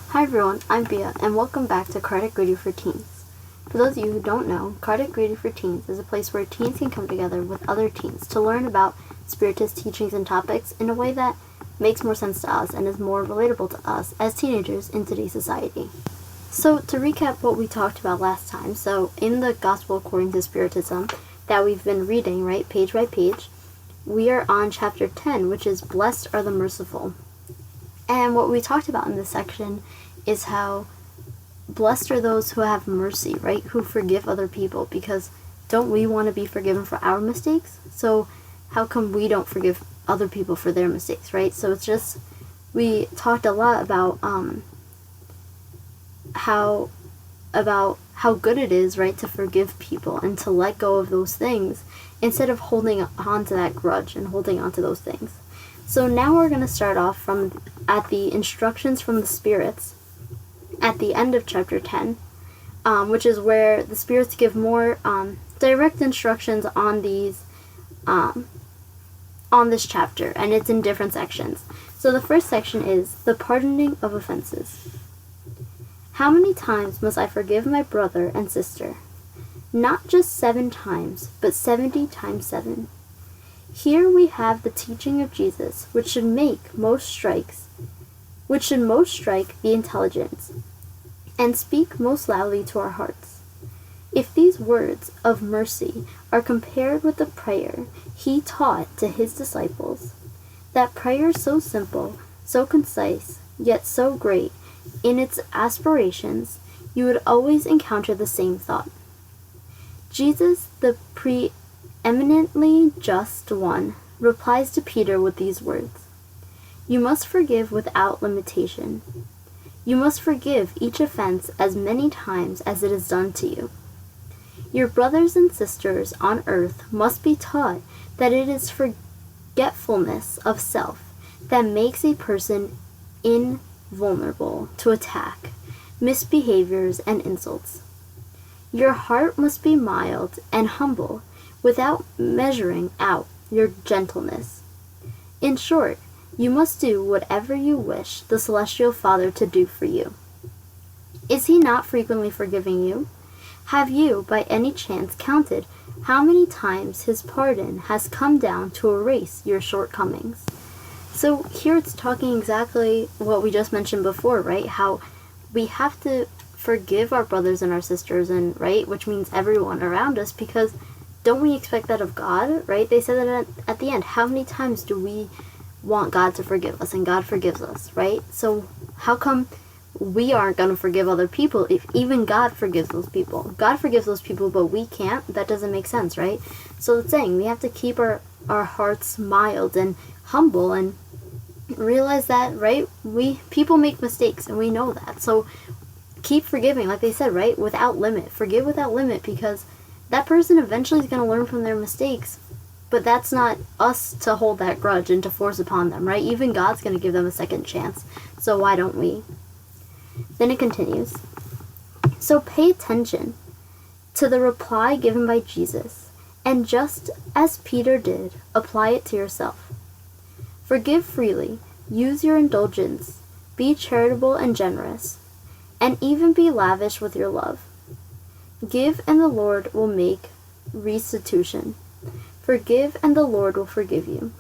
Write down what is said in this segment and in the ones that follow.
Hi everyone, I'm Bia, and welcome back to Cardiac Ready for Teens. For those of you who don't know, Cardiac Ready for Teens is a place where teens can come together with other teens to learn about Spiritist teachings and topics in a way that makes more sense to us and is more relatable to us as teenagers in today's society. So to recap what we talked about last time, so in the Gospel according to Spiritism that we've been reading, right, page by page, we are on chapter 10, which is Blessed are the Merciful. And what we talked about in this section is how blessed are those who have mercy, right? Who forgive other people, because don't we want to be forgiven for our mistakes? So how come we don't forgive other people for their mistakes, right? So it's just, we talked a lot about how good it is, right, to forgive people and to let go of those things instead of holding on to that grudge and holding on to those things. So now we're going to start off at the instructions from the spirits at the end of chapter 10, which is where the spirits give more direct instructions on these on this chapter, and it's in different sections. So the first section is the pardoning of offenses. How many times must I forgive my brother and sister? Not just 7 times, but 70 times 7. Here we have the teaching of Jesus, which should most strike the intelligence, and speak most loudly to our hearts. If these words of mercy are compared with the prayer he taught to his disciples, that prayer so simple, so concise, yet so great in its aspirations, you would always encounter the same thought. Jesus, the preeminently just one, replies to Peter with these words: You must forgive without limitation. You must forgive each offense as many times as it is done to you. Your brothers and sisters on earth must be taught that it is forgetfulness of self that makes a person invulnerable to attack, misbehaviors, and insults. Your heart must be mild and humble without measuring out your gentleness. In short, you must do whatever you wish the Celestial Father to do for you. Is he not frequently forgiving you? Have you, by any chance, counted how many times his pardon has come down to erase your shortcomings? So here it's talking exactly what we just mentioned before, right? How we have to forgive our brothers and our sisters, and right, which means everyone around us, because don't we expect that of God, right? They said that at the end. How many times do we want God to forgive us, and God forgives us, right? So how come we aren't going to forgive other people if even God forgives those people? God forgives those people, but we can't? That doesn't make sense, right? So it's saying we have to keep our hearts mild and humble and realize that, right, people make mistakes, and we know that. So keep forgiving, like they said, right, without limit. Forgive without limit, because that person eventually is going to learn from their mistakes. But that's not us to hold that grudge and to force upon them, right? Even God's going to give them a second chance. So why don't we? Then it continues. So pay attention to the reply given by Jesus, and just as Peter did, apply it to yourself. Forgive freely, use your indulgence, be charitable and generous, and even be lavish with your love. Give, and the Lord will make restitution. Forgive, and the Lord will forgive you.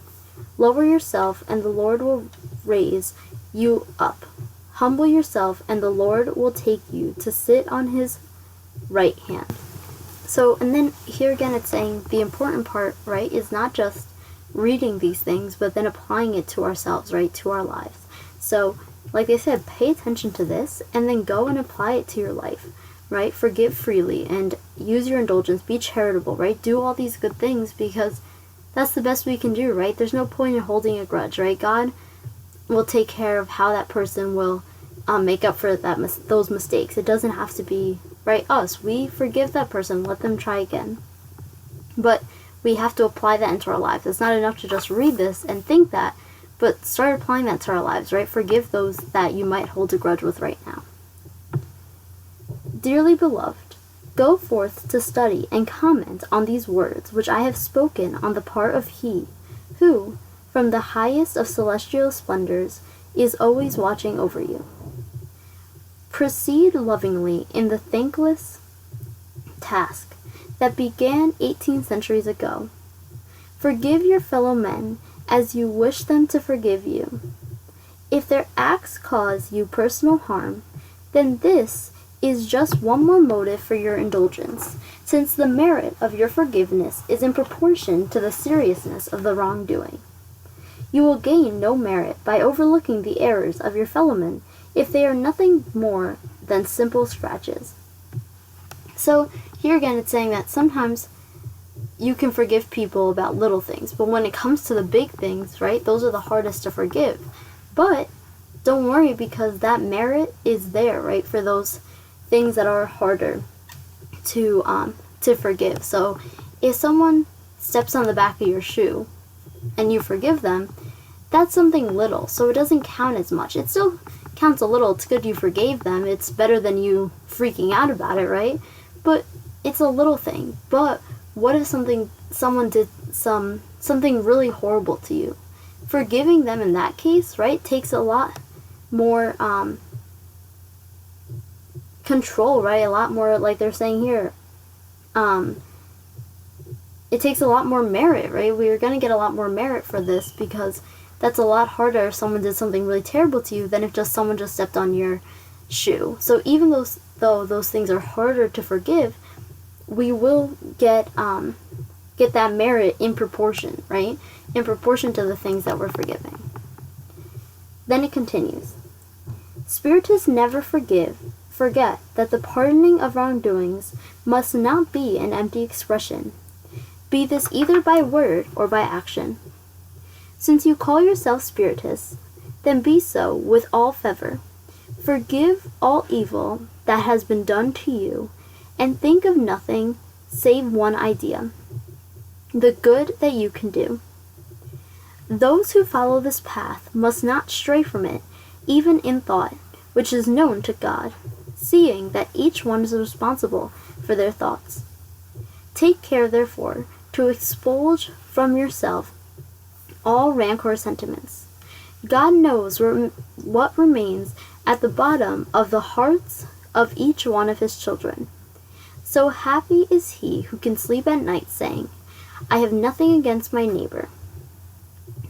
Lower yourself, and the Lord will raise you up. Humble yourself, and the Lord will take you to sit on his right hand. So, and then here again it's saying the important part, right, is not just reading these things, but then applying it to ourselves, right, to our lives. So, like they said, pay attention to this, and then go and apply it to your life, right? Forgive freely, and use your indulgence, be charitable, right? Do all these good things, because that's the best we can do, right? There's no point in holding a grudge, right? God will take care of how that person will make up for those mistakes. It doesn't have to be, right, us. We forgive that person, let them try again. But we have to apply that into our lives. It's not enough to just read this and think that, but start applying that to our lives, right? Forgive those that you might hold a grudge with right now. Dearly beloved, go forth to study and comment on these words which I have spoken on the part of He who, from the highest of celestial splendors, is always watching over you. Proceed lovingly in the thankless task that began 18 centuries ago. Forgive your fellow men as you wish them to forgive you. If their acts cause you personal harm, then this is just one more motive for your indulgence, since the merit of your forgiveness is in proportion to the seriousness of the wrongdoing. You will gain no merit by overlooking the errors of your fellowmen if they are nothing more than simple scratches. So here again it's saying that sometimes you can forgive people about little things, but when it comes to the big things, right, those are the hardest to forgive. But don't worry, because that merit is there, right, for those things that are harder to forgive. So if someone steps on the back of your shoe and you forgive them, that's something little, so it doesn't count as much. It still counts a little. It's good you forgave them. It's better than you freaking out about it, right? But it's a little thing. But what if someone did something really horrible to you? Forgiving them in that case, right, takes a lot more control, right? A lot more, like they're saying here, it takes a lot more merit, right? We're going to get a lot more merit for this, because that's a lot harder if someone did something really terrible to you than if just someone just stepped on your shoe. So even though those things are harder to forgive, we will get that merit in proportion, right? In proportion to the things that we're forgiving. Then it continues. Spiritists never forget that the pardoning of wrongdoings must not be an empty expression, be this either by word or by action. Since you call yourself Spiritists, then be so with all fervor. Forgive all evil that has been done to you, and think of nothing save one idea, the good that you can do. Those who follow this path must not stray from it, even in thought, which is known to God, seeing that each one is responsible for their thoughts. Take care, therefore, to expulge from yourself all rancor sentiments. God knows what remains at the bottom of the hearts of each one of his children. So happy is he who can sleep at night saying, I have nothing against my neighbor.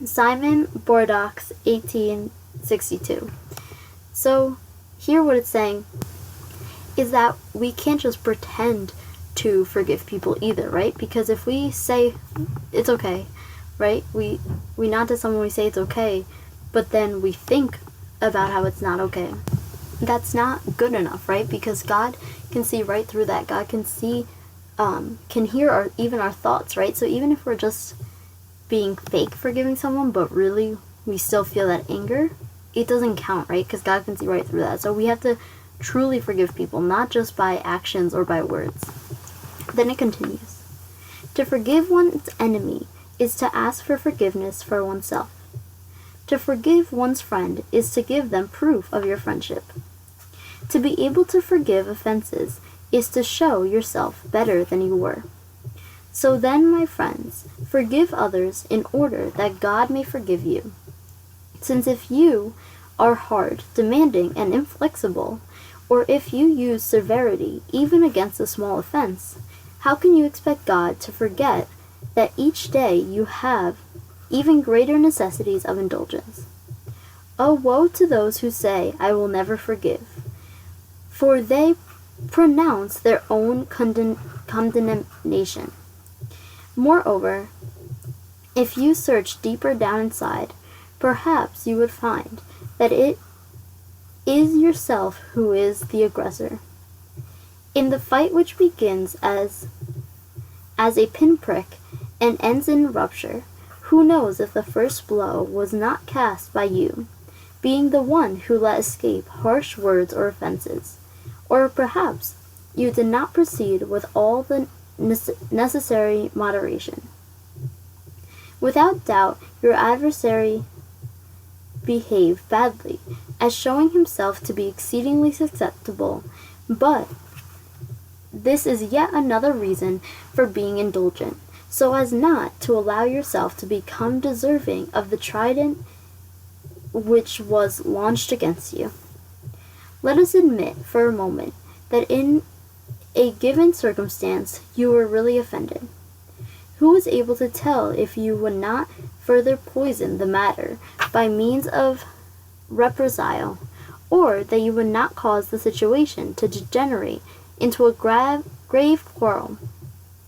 Simon Bordox, 1862. So here what it's saying is that we can't just pretend to forgive people either, right? Because if we say it's okay, right? We nod to someone, we say it's okay, but then we think about how it's not okay. That's not good enough, right? Because God can see right through that. God can see, can hear even our thoughts, right? So even if we're just being fake forgiving someone, but really we still feel that anger, it doesn't count, right? Because God can see right through that. So we have to truly forgive people, not just by actions or by words. Then it continues. To forgive one's enemy is to ask for forgiveness for oneself. To forgive one's friend is to give them proof of your friendship. To be able to forgive offenses is to show yourself better than you were. So then, my friends, forgive others in order that God may forgive you. Since if you are hard, demanding, and inflexible, or if you use severity even against a small offense, how can you expect God to forget that each day you have even greater necessities of indulgence? Oh, woe to those who say, I will never forgive, for they pronounce their own condemnation. Moreover, if you search deeper down inside, perhaps you would find that it is yourself who is the aggressor. In the fight which begins as a pinprick and ends in rupture, who knows if the first blow was not cast by you, being the one who let escape harsh words or offenses, or perhaps you did not proceed with all the necessary moderation. Without doubt, your adversary behaved badly, as showing himself to be exceedingly susceptible, but this is yet another reason for being indulgent, so as not to allow yourself to become deserving of the trident which was launched against you. Let us admit for a moment that in a given circumstance you were really offended. Who is able to tell if you would not further poison the matter by means of reprisal, or that you would not cause the situation to degenerate into a grave quarrel,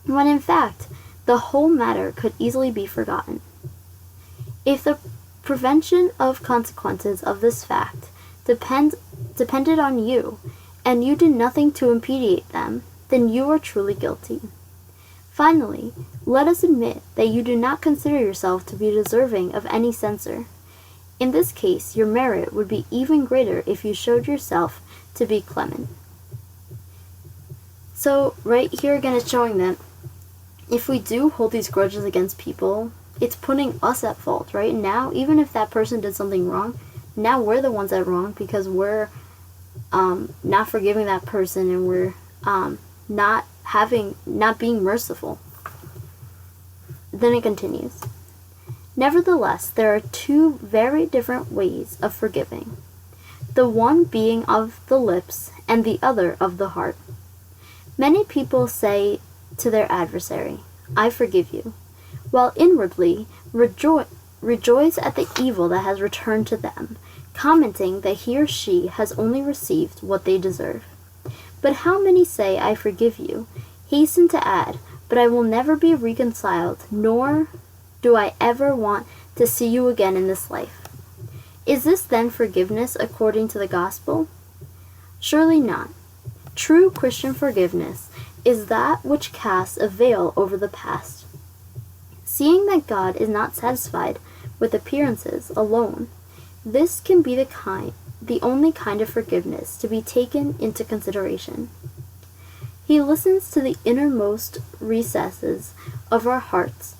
when in fact the whole matter could easily be forgotten? If the prevention of consequences of this fact depended on you, and you did nothing to impedite them, then you are truly guilty. Finally, let us admit that you do not consider yourself to be deserving of any censure. In this case, your merit would be even greater if you showed yourself to be clement. So, right here again it's showing that if we do hold these grudges against people, it's putting us at fault, right? Now, even if that person did something wrong, now we're the ones that are wrong because we're not forgiving that person, and we're not being merciful. Then it continues. Nevertheless, there are two very different ways of forgiving, the one being of the lips and the other of the heart. Many people say to their adversary, "I forgive you," while inwardly rejoice at the evil that has returned to them, commenting that he or she has only received what they deserve. But how many say, "I forgive you," hasten to add, "But I will never be reconciled, nor do I ever want to see you again in this life." Is this then forgiveness according to the gospel? Surely not. True Christian forgiveness is that which casts a veil over the past. Seeing that God is not satisfied with appearances alone, this can be the only kind of forgiveness to be taken into consideration. He listens to the innermost recesses of our hearts,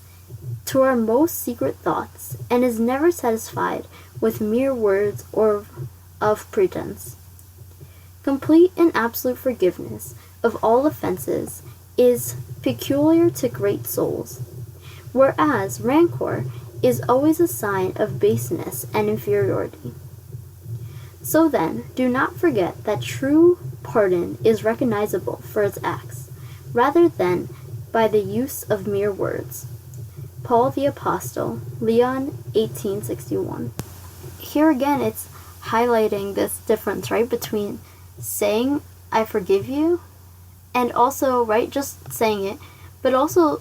to our most secret thoughts, and is never satisfied with mere words or of pretense. Complete and absolute forgiveness of all offenses is peculiar to great souls, whereas rancor is always a sign of baseness and inferiority. So then, do not forget that true pardon is recognizable for its acts, rather than by the use of mere words. Paul the Apostle, Leon 1861. Here again, it's highlighting this difference, right, between saying, "I forgive you," and also, right, just saying it, but also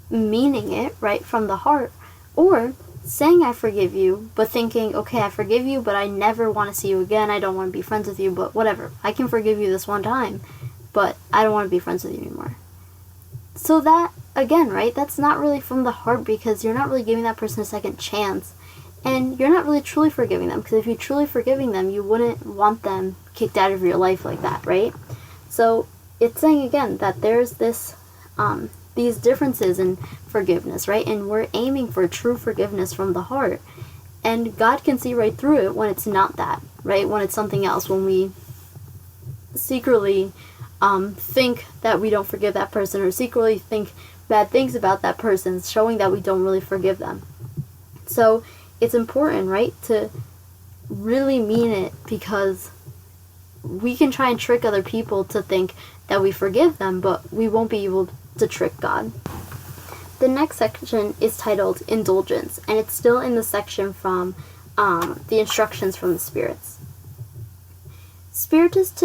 meaning it, right, from the heart, or saying, "I forgive you," but thinking, "Okay, I forgive you, but I never want to see you again. I don't want to be friends with you, but whatever. I can forgive you this one time, but I don't want to be friends with you anymore." So that, again, right, that's not really from the heart, because you're not really giving that person a second chance, and you're not really truly forgiving them, because if you're truly forgiving them, you wouldn't want them kicked out of your life like that, right? So it's saying again that there's this these differences in forgiveness, right? And we're aiming for true forgiveness from the heart. And God can see right through it when it's not that, right? When it's something else, when we secretly think that we don't forgive that person, or secretly think bad things about that person, showing that we don't really forgive them. So it's important, right, to really mean it, because we can try and trick other people to think that we forgive them, but we won't be able to trick God. The next section is titled Indulgence, and it's still in the section from the instructions from the spirits. Spiritist,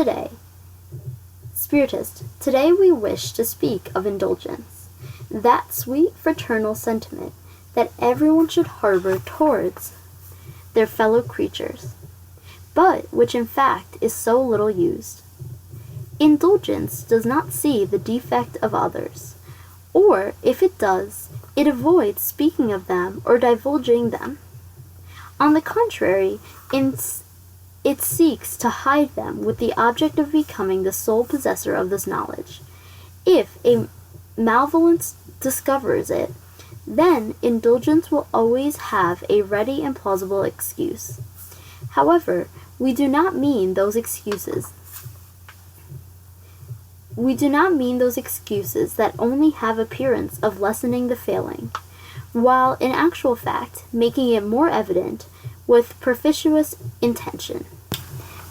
today we wish to speak of indulgence, that sweet fraternal sentiment that everyone should harbor towards their fellow creatures, but which in fact is so little used. Indulgence does not see the defect of others, or if it does, it avoids speaking of them or divulging them. On the contrary, it seeks to hide them with the object of becoming the sole possessor of this knowledge. If a malevolence discovers it, then indulgence will always have a ready and plausible excuse. However, we do not mean those excuses that only have appearance of lessening the failing, while in actual fact making it more evident with perfidious intention.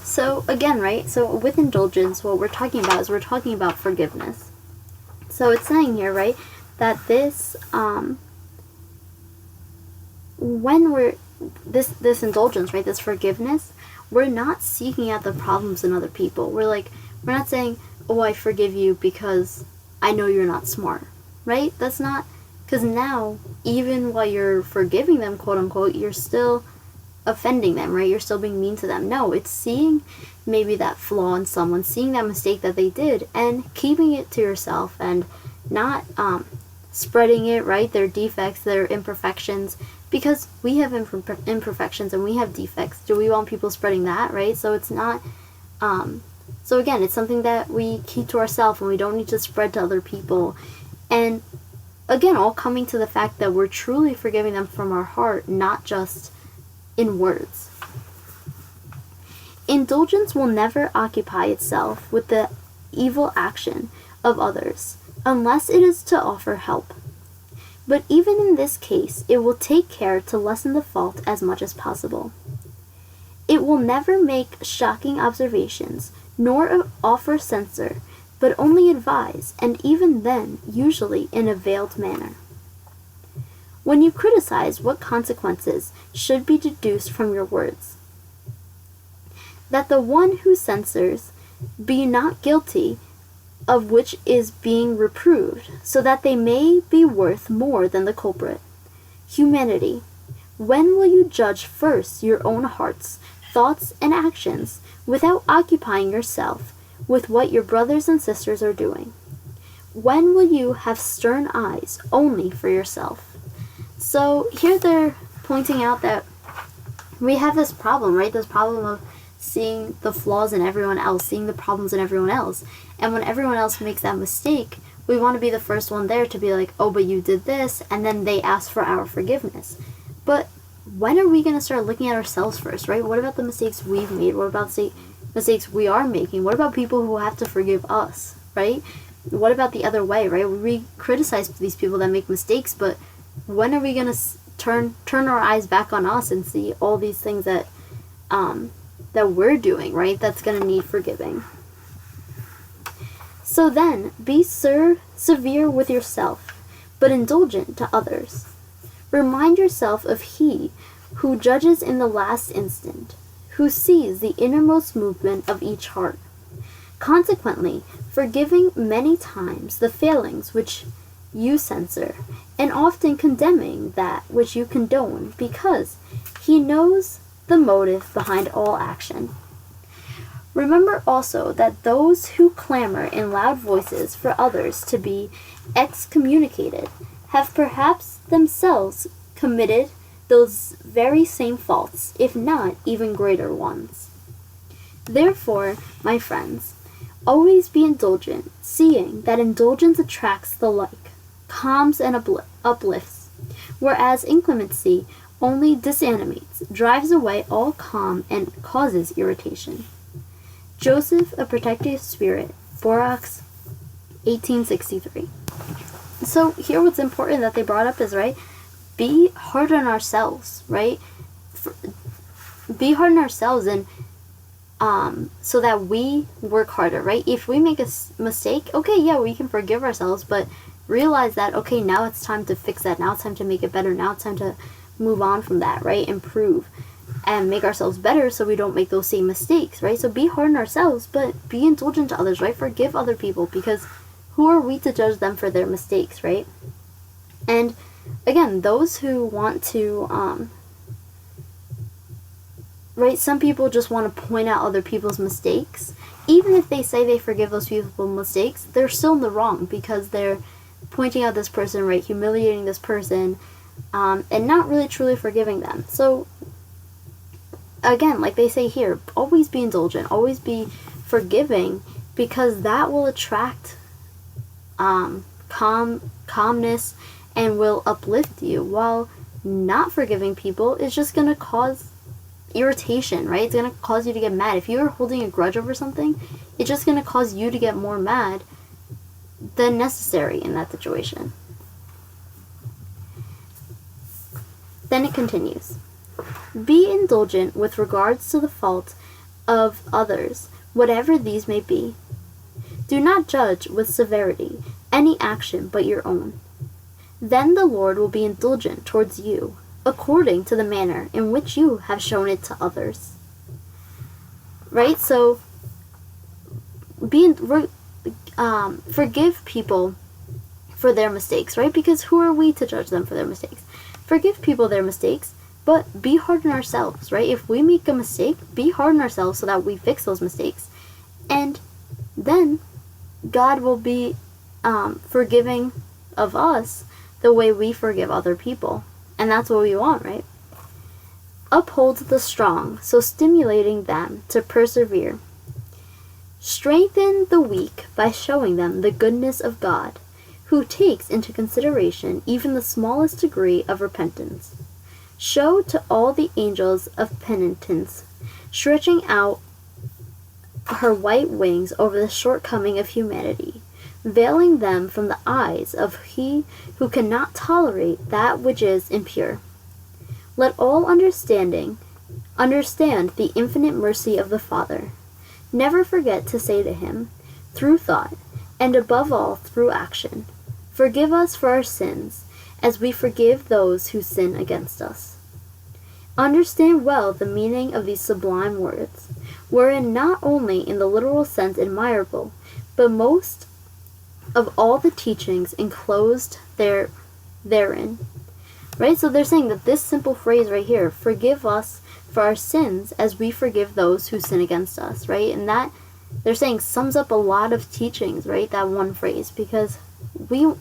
So again, right? So with indulgence, what we're talking about is we're talking about forgiveness. So it's saying here, right, that this when we're this indulgence, right, this forgiveness, we're not seeking out the problems in other people. We're not saying, oh, I forgive you because I know you're not smart, right? That's not, because now, even while you're forgiving them, quote unquote, you're still offending them, right? You're still being mean to them. No, it's seeing maybe that flaw in someone, seeing that mistake that they did, and keeping it to yourself, and not spreading it, right? Their defects, their imperfections, because we have imperfections and we have defects. Do we want people spreading that, right? So it's not, so again, it's something that we keep to ourselves and we don't need to spread to other people. And again, all coming to the fact that we're truly forgiving them from our heart, not just in words. Indulgence will never occupy itself with the evil action of others unless it is to offer help. But even in this case, it will take care to lessen the fault as much as possible. It will never make shocking observations, nor offer censure, but only advise, and even then, usually in a veiled manner. When you criticize, what consequences should be deduced from your words? That the one who censures be not guilty of which is being reproved, so that they may be worth more than the culprit. Humanity, when will you judge first your own hearts, thoughts, and actions, without occupying yourself with what your brothers and sisters are doing? When will you have stern eyes only for yourself? So here they're pointing out that we have this problem, right? This problem of seeing the flaws in everyone else, seeing the problems in everyone else. And when everyone else makes that mistake, we want to be the first one there to be like, oh, but you did this, and then they ask for our forgiveness. But when are we going to start looking at ourselves first, right? What about the mistakes we've made? What about the mistakes we are making? What about people who have to forgive us, right? What about the other way, right? We criticize these people that make mistakes, but when are we going to turn our eyes back on us and see all these things that we're doing, right? That's going to need forgiving. So then, be severe with yourself, but indulgent to others. Remind yourself of He who judges in the last instant, who sees the innermost movement of each heart. Consequently, forgiving many times the failings which you censor, and often condemning that which you condone, because He knows the motive behind all action. Remember also that those who clamor in loud voices for others to be excommunicated have perhaps themselves committed those very same faults, if not even greater ones. Therefore, my friends, always be indulgent, seeing that indulgence attracts the like, calms and uplifts, whereas inclemency only disanimates, drives away all calm, and causes irritation. Joseph, A Protective Spirit, Borax, 1863. So here what's important that they brought up is, right, be hard on ourselves, right? Be hard on ourselves, and so that we work harder, right? If we make a mistake, okay, yeah, we can forgive ourselves, but realize that, okay, now it's time to fix that. Now it's time to make it better. Now it's time to move on from that, right? Improve and make ourselves better so we don't make those same mistakes, right? So be hard on ourselves, but be indulgent to others, right? Forgive other people, because who are we to judge them for their mistakes, right? And again, those who want to, right, some people just want to point out other people's mistakes. Even if they say they forgive those people's mistakes, they're still in the wrong, because they're pointing out this person, right, humiliating this person, and not really truly forgiving them. So again, like they say here, always be indulgent, always be forgiving, because that will attract calmness and will uplift you, while not forgiving people is just going to cause irritation, right? It's going to cause you to get mad. If you're holding a grudge over something, it's just going to cause you to get more mad than necessary in that situation. Then it continues. Be indulgent with regards to the fault of others, whatever these may be. Do not judge with severity any action but your own. Then the Lord will be indulgent towards you, according to the manner in which you have shown it to others. Right? So, forgive people for their mistakes, right? Because who are we to judge them for their mistakes? Forgive people their mistakes, but be hard on ourselves, right? If we make a mistake, be hard on ourselves so that we fix those mistakes. And then God will be forgiving of us the way we forgive other people. And that's what we want, right? Uphold the strong, so stimulating them to persevere. Strengthen the weak by showing them the goodness of God, who takes into consideration even the smallest degree of repentance. Show to all the angels of penitence, stretching out her white wings over the shortcoming of humanity, veiling them from the eyes of he who cannot tolerate that which is impure. Let all understand the infinite mercy of the Father. Never forget to say to him, through thought, and above all through action, forgive us for our sins, as we forgive those who sin against us. Understand well the meaning of these sublime words, wherein not only in the literal sense admirable, but most of all the teachings enclosed therein. Right? So they're saying that this simple phrase right here, forgive us for our sins as we forgive those who sin against us, right? And that, they're saying, sums up a lot of teachings, right? That one phrase, because we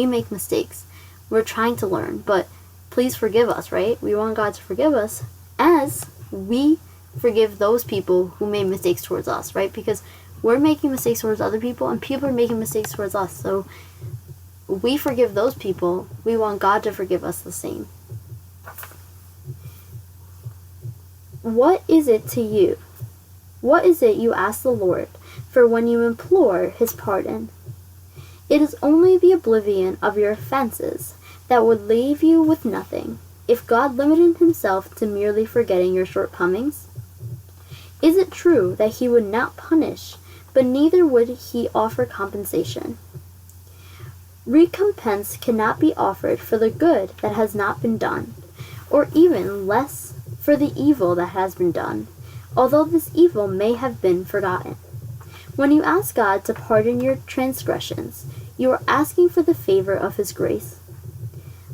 make mistakes. We're trying to learn, but please forgive us, right? We want God to forgive us as we forgive those people who made mistakes towards us, right? Because we're making mistakes towards other people, and people are making mistakes towards us. So we forgive those people. We want God to forgive us the same. What is it to you? What is it you ask the Lord for when you implore his pardon? It is only the oblivion of your offenses that would leave you with nothing, if God limited himself to merely forgetting your shortcomings. Is it true that he would not punish, but neither would he offer compensation? Recompense cannot be offered for the good that has not been done, or even less for the evil that has been done, although this evil may have been forgotten. When you ask God to pardon your transgressions, you are asking for the favor of his grace,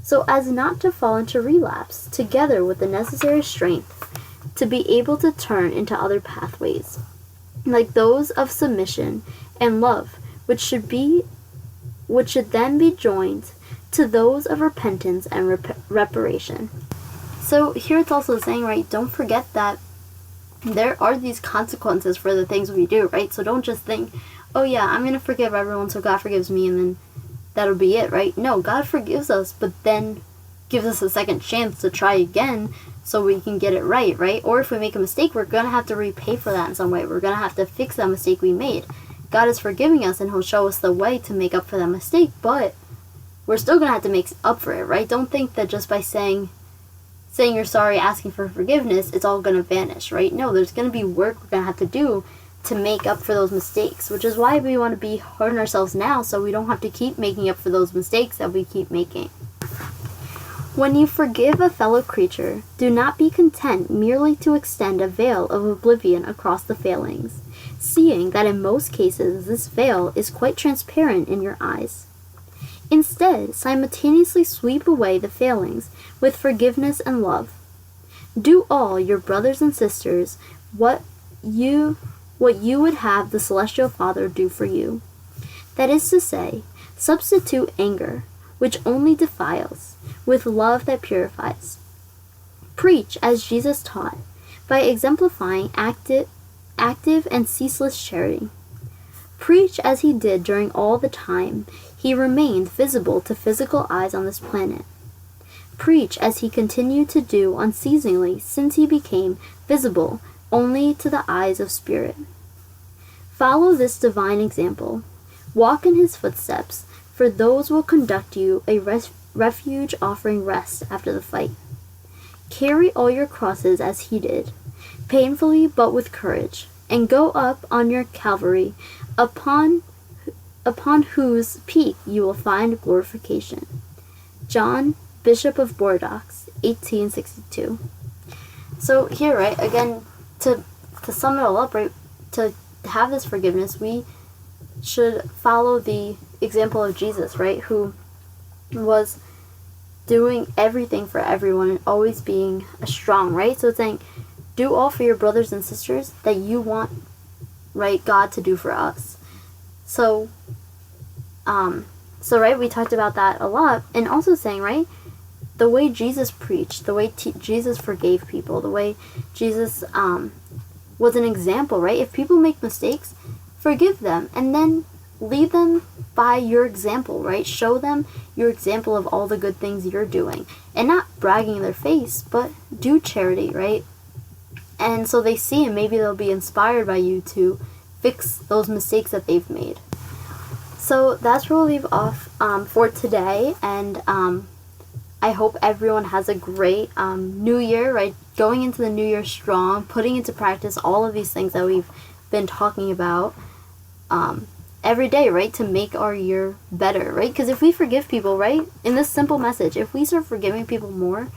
so as not to fall into relapse, together with the necessary strength to be able to turn into other pathways, like those of submission and love, which should then be joined to those of repentance and reparation. So here it's also saying, right, don't forget that there are these consequences for the things we do, right? So don't just think, oh yeah, I'm going to forgive everyone so God forgives me and then that'll be it, right? No, God forgives us, but then gives us a second chance to try again so we can get it right? Or if we make a mistake, we're going to have to repay for that in some way. We're going to have to fix that mistake we made. God is forgiving us and he'll show us the way to make up for that mistake, but we're still going to have to make up for it, right? Don't think that just by saying you're sorry, asking for forgiveness, it's all going to vanish, right? No, there's going to be work we're going to have to do to make up for those mistakes, which is why we want to be hard on ourselves now so we don't have to keep making up for those mistakes that we keep making. When you forgive a fellow creature, do not be content merely to extend a veil of oblivion across the failings, seeing that in most cases this veil is quite transparent in your eyes. Instead, simultaneously sweep away the failings with forgiveness and love. Do all your brothers and sisters what you would have the Celestial Father do for you. That is to say, substitute anger, which only defiles, with love that purifies. Preach as Jesus taught, by exemplifying active and ceaseless charity. Preach as he did during all the time he remained visible to physical eyes on this planet. Preach as he continued to do unceasingly since he became visible only to the eyes of spirit. Follow this divine example. Walk in his footsteps, for those will conduct you a refuge offering rest after the fight. Carry all your crosses as he did. painfully but with courage, and go up on your Calvary, upon whose peak you will find glorification. John, Bishop of Bordeaux, 1862. So here, right, again, to sum it all up, right, to have this forgiveness, we should follow the example of Jesus, right, who was doing everything for everyone and always being strong, right? So it's saying, do all for your brothers and sisters that you want, right, God to do for us. So, right, we talked about that a lot, and also saying, right, the way Jesus preached, the way Jesus forgave people, the way Jesus was an example, right? If people make mistakes, forgive them, and then lead them by your example, right? Show them your example of all the good things you're doing, and not bragging in their face, but do charity, right? And so they see, and maybe they'll be inspired by you to fix those mistakes that they've made. So that's where we'll leave off for today, and I hope everyone has a great new year, right? Going into the new year strong, putting into practice all of these things that we've been talking about every day, right? To make our year better, right? Because if we forgive people, right? In this simple message, if we start forgiving people more,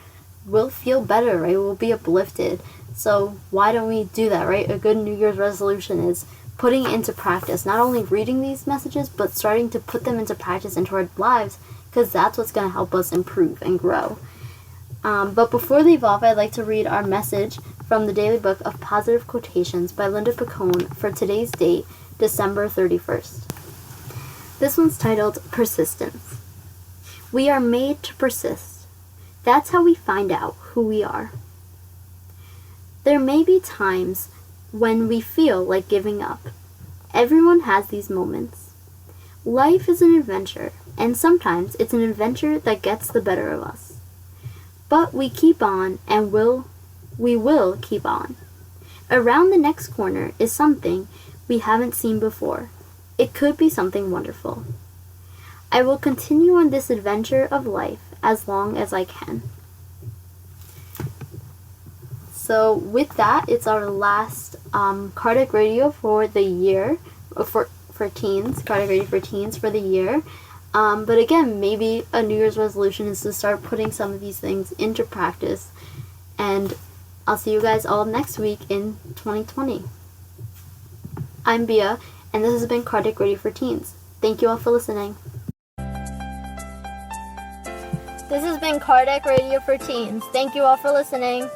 we'll feel better, right? We'll be uplifted. So why don't we do that, right? A good New Year's resolution is putting it into practice, not only reading these messages, but starting to put them into practice into our lives, because that's what's going to help us improve and grow. But before we leave off, I'd like to read our message from the Daily Book of Positive Quotations by Linda Picone for today's date, December 31st. This one's titled Persistence. We are made to persist. That's how we find out who we are. There may be times when we feel like giving up. Everyone has these moments. Life is an adventure, and sometimes it's an adventure that gets the better of us. But we keep on, and we will keep on. Around the next corner is something we haven't seen before. It could be something wonderful. I will continue on this adventure of life as long as I can. So with that, it's our last Cardiac Radio for the year, for teens, Cardiac Radio for teens for the year. But again, maybe a New Year's resolution is to start putting some of these things into practice. And I'll see you guys all next week in 2020. I'm Bia, and this has been Cardiac Radio for Teens. Thank you all for listening. This has been Cardiac Radio for Teens. Thank you all for listening.